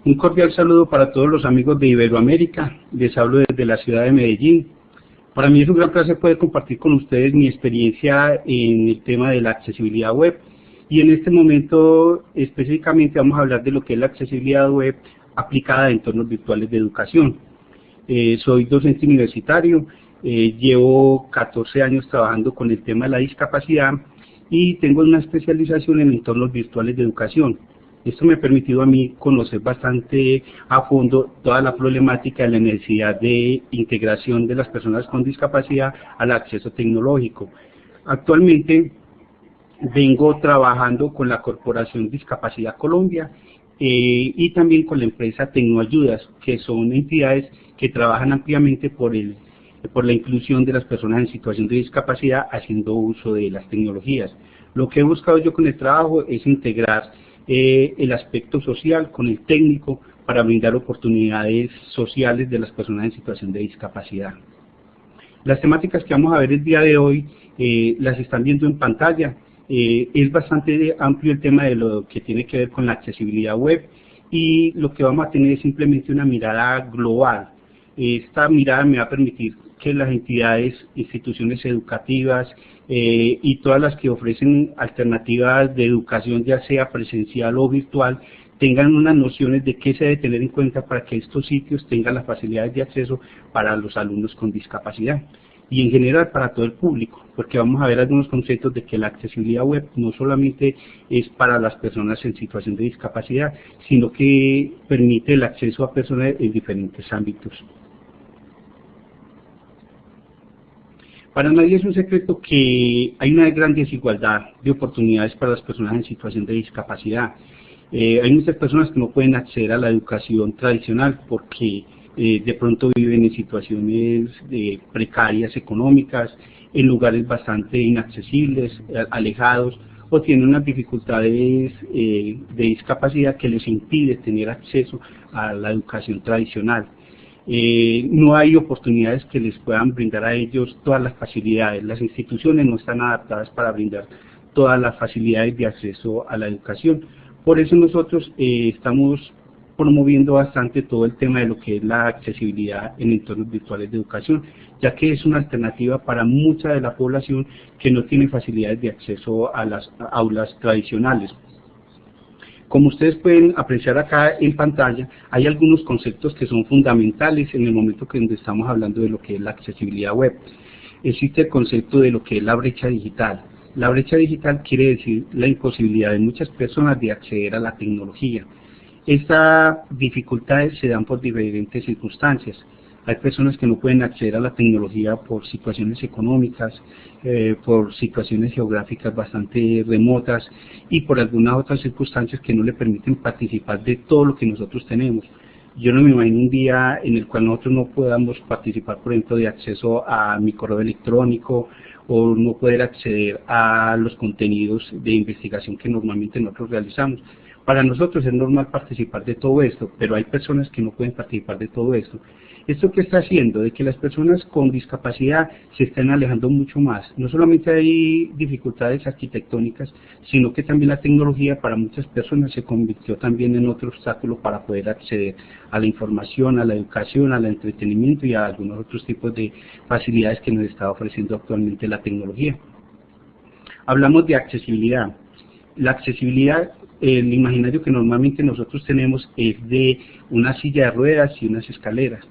Un cordial saludo para todos los amigos de Iberoamérica. Les hablo desde la ciudad de Medellín. Para mí es un gran placer poder compartir con ustedes mi experiencia en el tema de la accesibilidad web. Y en este momento específicamente vamos a hablar de lo que es la accesibilidad web aplicada a entornos virtuales de educación. Soy docente universitario, llevo 14 años trabajando con el tema de la discapacidad y tengo una especialización en entornos virtuales de educación. Esto me ha permitido a mí conocer bastante a fondo toda la problemática de la necesidad de integración de las personas con discapacidad al acceso tecnológico. Actualmente vengo trabajando con la Corporación Discapacidad Colombia y también con la empresa Tecnoayudas, que son entidades que trabajan ampliamente por la inclusión de las personas en situación de discapacidad haciendo uso de las tecnologías. Lo que he buscado yo con el trabajo es integrar el aspecto social con el técnico para brindar oportunidades sociales de las personas en situación de discapacidad. Las temáticas que vamos a ver el día de hoy las están viendo en pantalla. Es bastante amplio el tema de lo que tiene que ver con la accesibilidad web y lo que vamos a tener es simplemente una mirada global. Esta mirada me va a permitir que las entidades, instituciones educativas y todas las que ofrecen alternativas de educación, ya sea presencial o virtual, tengan unas nociones de qué se debe tener en cuenta para que estos sitios tengan las facilidades de acceso para los alumnos con discapacidad y en general para todo el público, porque vamos a ver algunos conceptos de que la accesibilidad web no solamente es para las personas en situación de discapacidad, sino que permite el acceso a personas en diferentes ámbitos. Para nadie es un secreto que hay una gran desigualdad de oportunidades para las personas en situación de discapacidad. Hay muchas personas que no pueden acceder a la educación tradicional porque de pronto viven en situaciones precarias económicas, en lugares bastante inaccesibles, alejados, o tienen unas dificultades de discapacidad que les impide tener acceso a la educación tradicional. No hay oportunidades que les puedan brindar a ellos todas las facilidades. Las instituciones no están adaptadas para brindar todas las facilidades de acceso a la educación. Por eso nosotros estamos promoviendo bastante todo el tema de lo que es la accesibilidad en entornos virtuales de educación, ya que es una alternativa para mucha de la población que no tiene facilidades de acceso a las aulas tradicionales. Como ustedes pueden apreciar acá en pantalla, hay algunos conceptos que son fundamentales en el momento que estamos hablando de lo que es la accesibilidad web. Existe el concepto de lo que es la brecha digital. La brecha digital quiere decir la imposibilidad de muchas personas de acceder a la tecnología. Estas dificultades se dan por diferentes circunstancias. Hay personas que no pueden acceder a la tecnología por situaciones económicas, por situaciones geográficas bastante remotas y por algunas otras circunstancias que no le permiten participar de todo lo que nosotros tenemos. Yo no me imagino un día en el cual nosotros no podamos participar, por ejemplo, de acceso a mi correo electrónico o no poder acceder a los contenidos de investigación que normalmente nosotros realizamos. Para nosotros es normal participar de todo esto, pero hay personas que no pueden participar de todo esto. ¿Esto qué está haciendo? De que las personas con discapacidad se estén alejando mucho más. No solamente hay dificultades arquitectónicas, sino que también la tecnología para muchas personas se convirtió también en otro obstáculo para poder acceder a la información, a la educación, al entretenimiento y a algunos otros tipos de facilidades que nos está ofreciendo actualmente la tecnología. Hablamos de accesibilidad. La accesibilidad, el imaginario que normalmente nosotros tenemos es de una silla de ruedas y unas escaleras.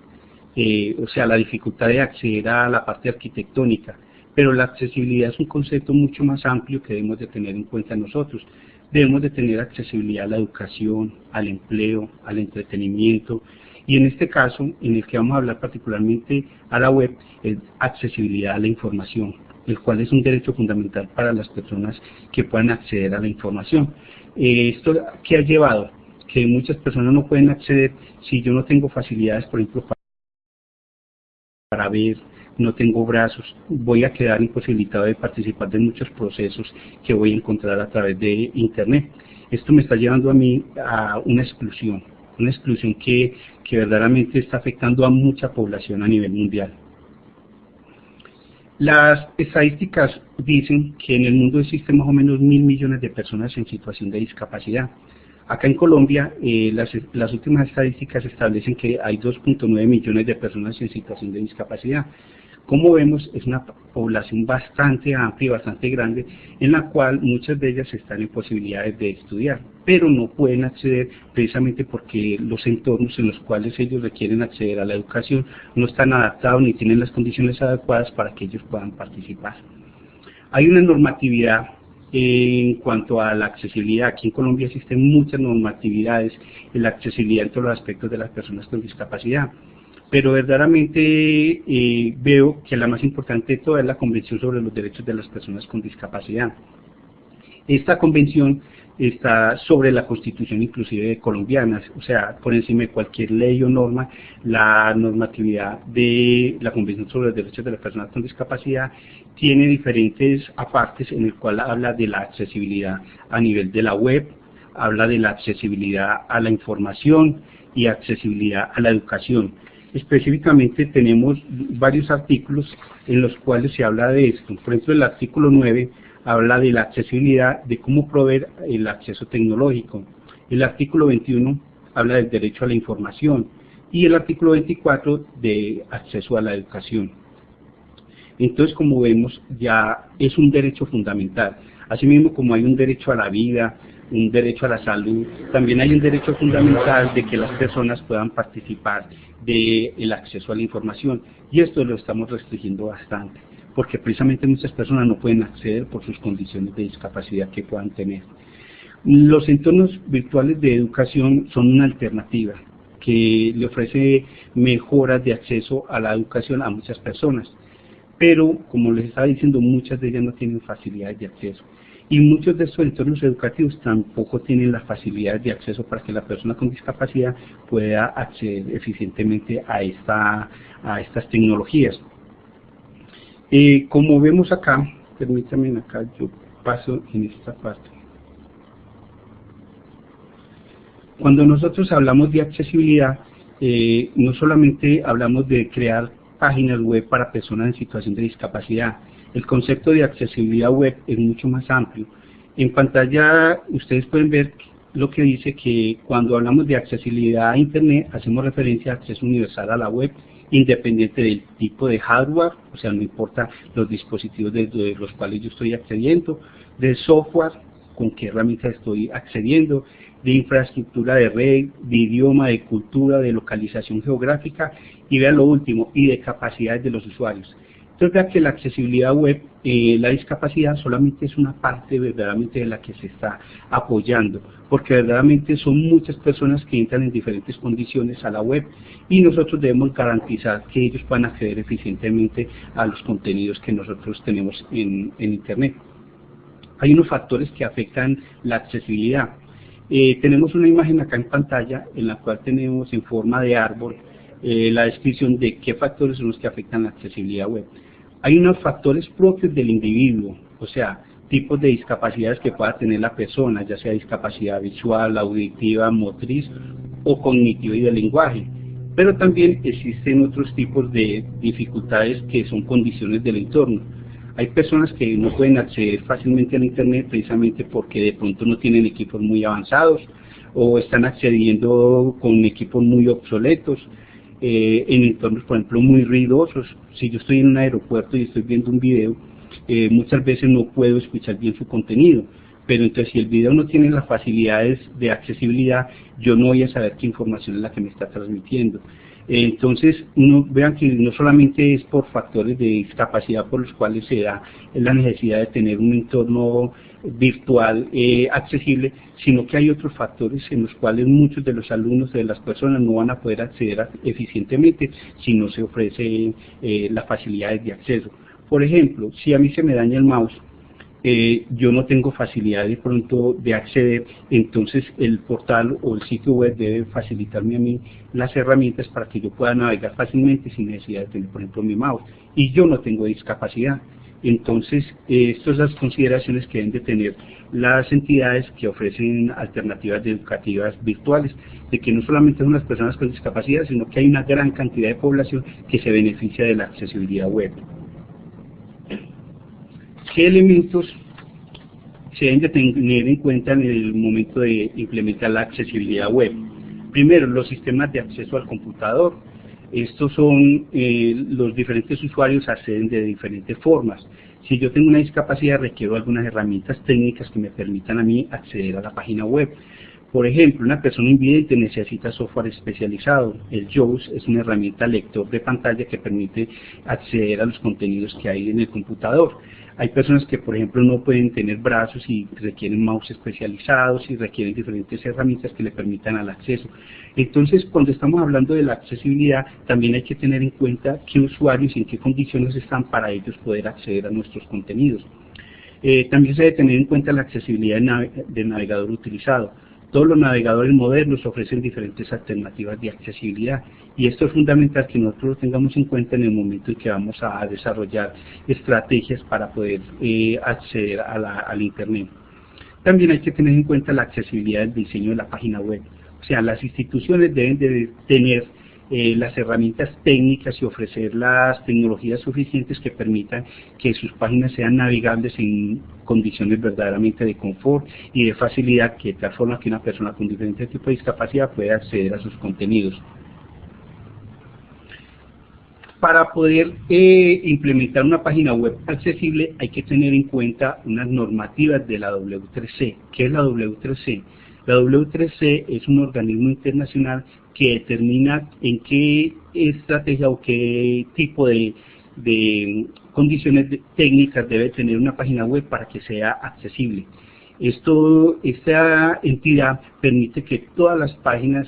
O sea, la dificultad de acceder a la parte arquitectónica, pero la accesibilidad es un concepto mucho más amplio que debemos de tener en cuenta nosotros. Debemos de tener accesibilidad a la educación, al empleo, al entretenimiento, y en este caso, en el que vamos a hablar particularmente a la web, es accesibilidad a la información, el cual es un derecho fundamental para las personas que puedan acceder a la información. ¿Esto qué ha llevado? Que muchas personas no pueden acceder si yo no tengo facilidades, por ejemplo, para ver, no tengo brazos, voy a quedar imposibilitado de participar de muchos procesos que voy a encontrar a través de Internet. Esto me está llevando a mí a una exclusión que verdaderamente está afectando a mucha población a nivel mundial. Las estadísticas dicen que en el mundo existen más o menos 1.000 millones de personas en situación de discapacidad. Acá en Colombia, las últimas estadísticas establecen que hay 2.9 millones de personas en situación de discapacidad. Como vemos, es una población bastante amplia y bastante grande, en la cual muchas de ellas están en posibilidades de estudiar, pero no pueden acceder precisamente porque los entornos en los cuales ellos requieren acceder a la educación no están adaptados ni tienen las condiciones adecuadas para que ellos puedan participar. Hay una normatividad en cuanto a la accesibilidad. Aquí en Colombia existen muchas normatividades en la accesibilidad en todos los aspectos de las personas con discapacidad, pero verdaderamente veo que la más importante de todas es la Convención sobre los Derechos de las Personas con Discapacidad. Esta convención está sobre la Constitución inclusive colombiana, o sea, por encima de cualquier ley o norma, la normatividad de la Convención sobre los Derechos de las Personas con Discapacidad tiene diferentes apartes en el cual habla de la accesibilidad a nivel de la web, habla de la accesibilidad a la información y accesibilidad a la educación. Específicamente tenemos varios artículos en los cuales se habla de esto. Por ejemplo, el artículo 9 habla de la accesibilidad, de cómo proveer el acceso tecnológico. El artículo 21 habla del derecho a la información y el artículo 24 de acceso a la educación. Entonces, como vemos, ya es un derecho fundamental. Asimismo, como hay un derecho a la vida, un derecho a la salud, también hay un derecho fundamental de que las personas puedan participar del acceso a la información, y esto lo estamos restringiendo bastante, porque precisamente muchas personas no pueden acceder por sus condiciones de discapacidad que puedan tener. Los entornos virtuales de educación son una alternativa que le ofrece mejoras de acceso a la educación a muchas personas, pero como les estaba diciendo, muchas de ellas no tienen facilidades de acceso. Y muchos de estos entornos educativos tampoco tienen las facilidades de acceso para que la persona con discapacidad pueda acceder eficientemente a estas tecnologías. Como vemos acá, permítanme acá, yo paso en esta parte. Cuando nosotros hablamos de accesibilidad, no solamente hablamos de crear páginas web para personas en situación de discapacidad. El concepto de accesibilidad web es mucho más amplio. En pantalla ustedes pueden ver lo que dice que cuando hablamos de accesibilidad a Internet, hacemos referencia a acceso universal a la web, independiente del tipo de hardware, o sea, no importa los dispositivos de los cuales yo estoy accediendo, del software, con qué herramienta estoy accediendo, de infraestructura de red, de idioma, de cultura, de localización geográfica, y vean lo último, y de capacidades de los usuarios. Entonces vean que la accesibilidad web, la discapacidad solamente es una parte verdaderamente de la que se está apoyando, porque verdaderamente son muchas personas que entran en diferentes condiciones a la web y nosotros debemos garantizar que ellos puedan acceder eficientemente a los contenidos que nosotros tenemos en Internet. Hay unos factores que afectan la accesibilidad. Tenemos una imagen acá en pantalla en la cual tenemos en forma de árbol la descripción de qué factores son los que afectan la accesibilidad web. Hay unos factores propios del individuo, o sea, tipos de discapacidades que pueda tener la persona, ya sea discapacidad visual, auditiva, motriz o cognitiva y de lenguaje. Pero también existen otros tipos de dificultades que son condiciones del entorno. Hay personas que no pueden acceder fácilmente al Internet precisamente porque de pronto no tienen equipos muy avanzados o están accediendo con equipos muy obsoletos, en entornos, por ejemplo, muy ruidosos. Si yo estoy en un aeropuerto y estoy viendo un video, muchas veces no puedo escuchar bien su contenido, pero entonces si el video no tiene las facilidades de accesibilidad, yo no voy a saber qué información es la que me está transmitiendo. Entonces, vean que no solamente es por factores de discapacidad por los cuales se da la necesidad de tener un entorno virtual accesible, sino que hay otros factores en los cuales muchos de los alumnos, de las personas, no van a poder acceder eficientemente si no se ofrece las facilidades de acceso. Por ejemplo, si a mí se me daña el mouse, yo no tengo facilidad de pronto de acceder, entonces el portal o el sitio web debe facilitarme a mí las herramientas para que yo pueda navegar fácilmente sin necesidad de tener, por ejemplo, mi mouse, y yo no tengo discapacidad. Entonces, estas son las consideraciones que deben de tener las entidades que ofrecen alternativas educativas virtuales, de que no solamente son las personas con discapacidad, sino que hay una gran cantidad de población que se beneficia de la accesibilidad web. ¿Qué elementos se deben de tener en cuenta en el momento de implementar la accesibilidad web. Primero, los sistemas de acceso al computador. Estos son, los diferentes usuarios acceden de diferentes formas. Si yo tengo una discapacidad, requiero algunas herramientas técnicas que me permitan a mí acceder a la página web. Por ejemplo, una persona invidente necesita software especializado. El JAWS es una herramienta lector de pantalla que permite acceder a los contenidos que hay en el computador. Hay personas que, por ejemplo, no pueden tener brazos y requieren mouse especializados y requieren diferentes herramientas que le permitan el acceso. Entonces, cuando estamos hablando de la accesibilidad, también hay que tener en cuenta qué usuarios y en qué condiciones están para ellos poder acceder a nuestros contenidos. También se debe tener en cuenta la accesibilidad del navegador utilizado. Todos los navegadores modernos ofrecen diferentes alternativas de accesibilidad y esto es fundamental que nosotros lo tengamos en cuenta en el momento en que vamos a desarrollar estrategias para poder acceder al Internet. También hay que tener en cuenta la accesibilidad del diseño de la página web. O sea, las instituciones deben de tener las herramientas técnicas y ofrecer las tecnologías suficientes que permitan que sus páginas sean navegables en condiciones verdaderamente de confort y de facilidad, que de tal forma que una persona con diferentes tipos de discapacidad pueda acceder a sus contenidos. Para poder implementar una página web accesible hay que tener en cuenta unas normativas de la W3C. ¿Qué es la W3C? La W3C es un organismo internacional que determina en qué estrategia o qué tipo de condiciones técnicas debe tener una página web para que sea accesible. Esta entidad permite que todas las páginas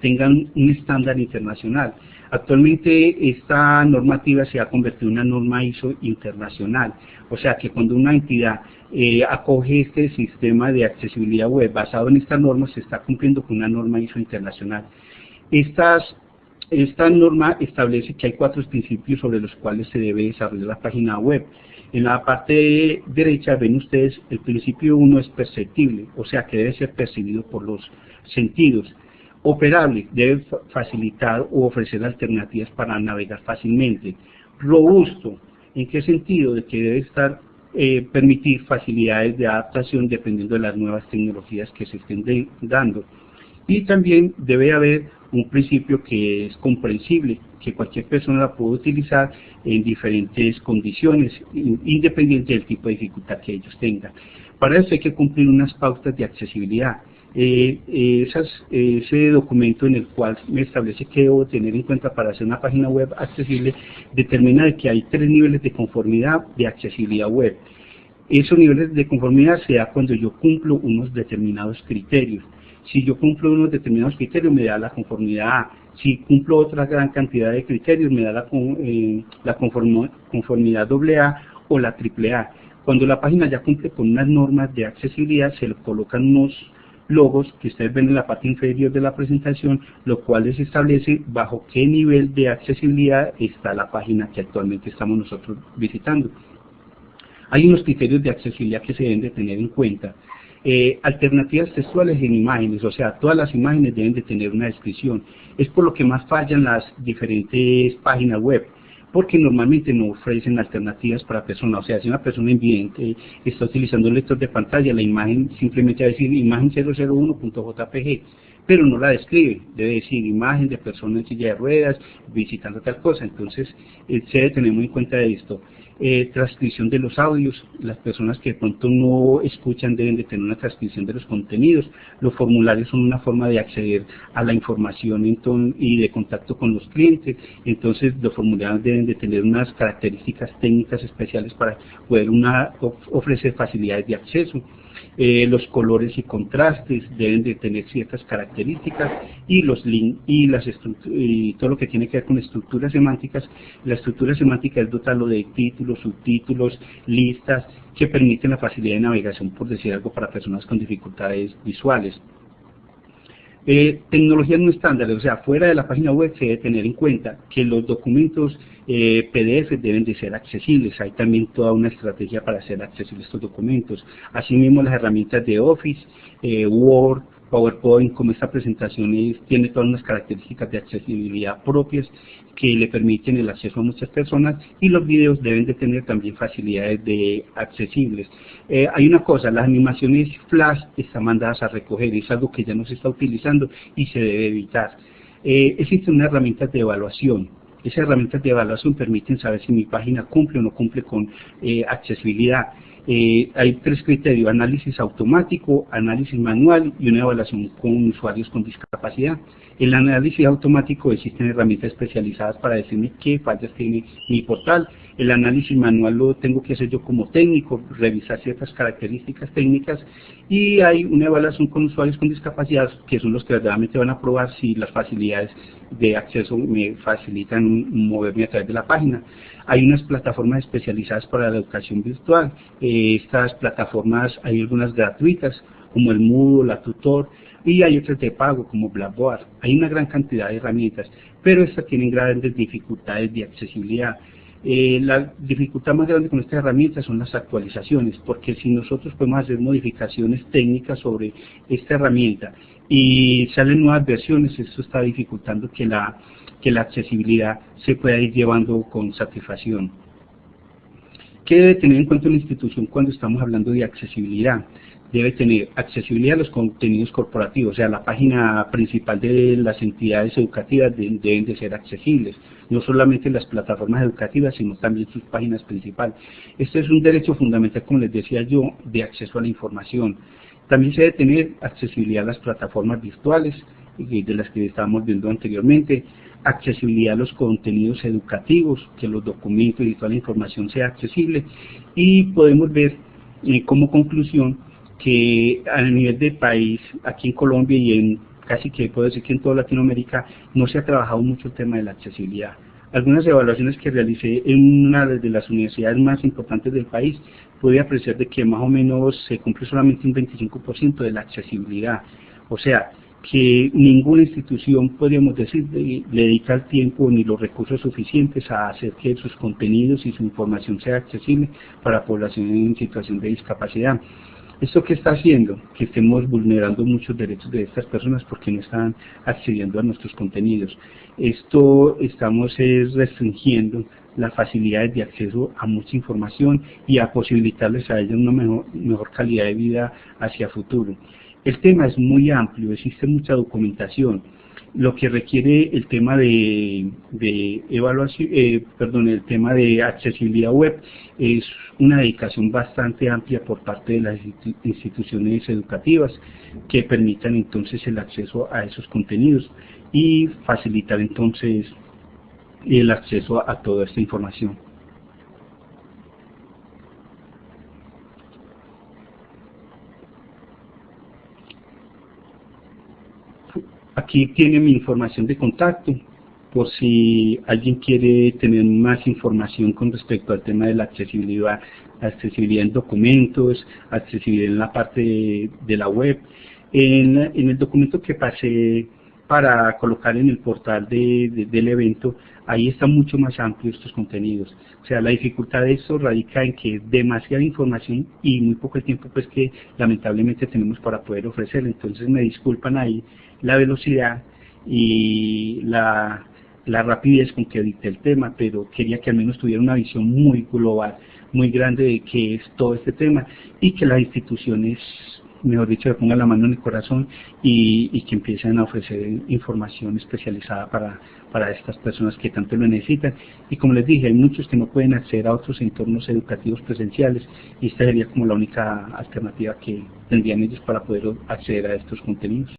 tengan un estándar internacional. Actualmente esta normativa se ha convertido en una norma ISO internacional, o sea que cuando una entidad acoge este sistema de accesibilidad web basado en esta norma, se está cumpliendo con una norma ISO internacional. Esta norma establece que hay 4 principios sobre los cuales se debe desarrollar la página web. En la parte derecha ven ustedes el principio 1 es perceptible, o sea que debe ser percibido por los sentidos. Operable, debe facilitar o ofrecer alternativas para navegar fácilmente. Robusto, ¿en qué sentido? De que debe permitir facilidades de adaptación dependiendo de las nuevas tecnologías que se estén dando. Y también debe haber un principio que es comprensible, que cualquier persona la puede utilizar en diferentes condiciones, independiente del tipo de dificultad que ellos tengan. Para eso hay que cumplir unas pautas de accesibilidad. Ese documento en el cual me establece que debo tener en cuenta para hacer una página web accesible determina de que hay 3 niveles de conformidad de accesibilidad web. Esos niveles de conformidad se da cuando yo cumplo unos determinados criterios. Si yo cumplo unos determinados criterios me da la conformidad A. Si cumplo otra gran cantidad de criterios me da la conformidad AA o la AAA. Cuando la página ya cumple con unas normas de accesibilidad se le colocan unos logos que ustedes ven en la parte inferior de la presentación, lo cual les establece bajo qué nivel de accesibilidad está la página que actualmente estamos nosotros visitando. Hay unos criterios de accesibilidad que se deben de tener en cuenta. Alternativas textuales en imágenes, o sea, todas las imágenes deben de tener una descripción. Es por lo que más fallan las diferentes páginas web, porque normalmente no ofrecen alternativas para personas. O sea, si una persona invidente está utilizando un lector de pantalla, la imagen simplemente va a decir imagen 001.jpg, pero no la describe, debe decir imagen de persona en silla de ruedas, visitando tal cosa. Entonces, se debe tener muy en cuenta de esto. Transcripción de los audios, las personas que de pronto no escuchan deben de tener una transcripción de los contenidos. Los formularios son una forma de acceder a la información y de contacto con los clientes, entonces los formularios deben de tener unas características técnicas especiales para poder ofrecer facilidades de acceso. Los colores y contrastes deben de tener ciertas características y los links y todo lo que tiene que ver con estructuras semánticas. La estructura semántica es dotarlo de títulos, subtítulos, listas que permiten la facilidad de navegación, por decir algo, para personas con dificultades visuales. Tecnologías no estándares, o sea, fuera de la página web se debe tener en cuenta que los documentos PDF deben de ser accesibles. Hay también toda una estrategia para hacer accesibles estos documentos. Asimismo, las herramientas de Office, Word, PowerPoint, como esta presentación tiene todas unas características de accesibilidad propias que le permiten el acceso a muchas personas, y los videos deben de tener también facilidades de accesibles. Hay una cosa, las animaciones flash están mandadas a recoger, es algo que ya no se está utilizando y se debe evitar. Existen unas herramientas de evaluación. Esas herramientas de evaluación permiten saber si mi página cumple o no cumple con accesibilidad. Hay 3 criterios: análisis automático, análisis manual y una evaluación con usuarios con discapacidad. En el análisis automático existen herramientas especializadas para decirme qué fallas tiene mi portal. El análisis manual lo tengo que hacer yo como técnico, revisar ciertas características técnicas, y hay una evaluación con usuarios con discapacidad, que son los que verdaderamente van a probar si las facilidades de acceso me facilitan moverme a través de la página. Hay unas plataformas especializadas para la educación virtual. Estas plataformas, hay algunas gratuitas, como el Moodle, la Tutor, y hay otras de pago, como Blackboard. Hay una gran cantidad de herramientas, pero estas tienen grandes dificultades de accesibilidad. La dificultad más grande con estas herramientas son las actualizaciones, porque si nosotros podemos hacer modificaciones técnicas sobre esta herramienta y salen nuevas versiones, esto está dificultando que la accesibilidad se pueda ir llevando con satisfacción. ¿Qué debe tener en cuenta una institución cuando estamos hablando de accesibilidad? Debe tener accesibilidad a los contenidos corporativos, o sea, la página principal de las entidades educativas deben de ser accesibles, no solamente las plataformas educativas, sino también sus páginas principales. Este es un derecho fundamental, como les decía yo, de acceso a la información. También se debe tener accesibilidad a las plataformas virtuales, de las que estábamos viendo anteriormente, accesibilidad a los contenidos educativos, que los documentos y toda la información sea accesible, y podemos ver como conclusión que a nivel de país, aquí en Colombia y en casi que puedo decir que en toda Latinoamérica, no se ha trabajado mucho el tema de la accesibilidad. Algunas evaluaciones que realicé en una de las universidades más importantes del país, pude apreciar de que más o menos se cumple solamente un 25% de la accesibilidad. O sea, que ninguna institución, podríamos decir, le dedica el tiempo ni los recursos suficientes a hacer que sus contenidos y su información sea accesible para la población en situación de discapacidad. ¿Esto qué está haciendo? Que estemos vulnerando muchos derechos de estas personas porque no están accediendo a nuestros contenidos. Esto estamos restringiendo las facilidades de acceso a mucha información y a posibilitarles a ellos una mejor calidad de vida hacia futuro. El tema es muy amplio, existe mucha documentación. Lo que requiere el tema de evaluación, el tema de accesibilidad web es una dedicación bastante amplia por parte de las instituciones educativas que permitan entonces el acceso a esos contenidos y facilitar entonces el acceso a toda esta información. Aquí tiene mi información de contacto, por si alguien quiere tener más información con respecto al tema de la accesibilidad en documentos, accesibilidad en la parte de la web. En el documento que pasé para colocar en el portal del evento, ahí está mucho más amplio estos contenidos. O sea, la dificultad de esto radica en que es demasiada información y muy poco el tiempo pues que lamentablemente tenemos para poder ofrecer. Entonces me disculpan ahí la velocidad y la rapidez con que edité el tema, pero quería que al menos tuviera una visión muy global, muy grande de qué es todo este tema y que las instituciones, mejor dicho, le pongan la mano en el corazón y que empiecen a ofrecer información especializada para estas personas que tanto lo necesitan. Y como les dije, hay muchos que no pueden acceder a otros entornos educativos presenciales y esta sería como la única alternativa que tendrían ellos para poder acceder a estos contenidos.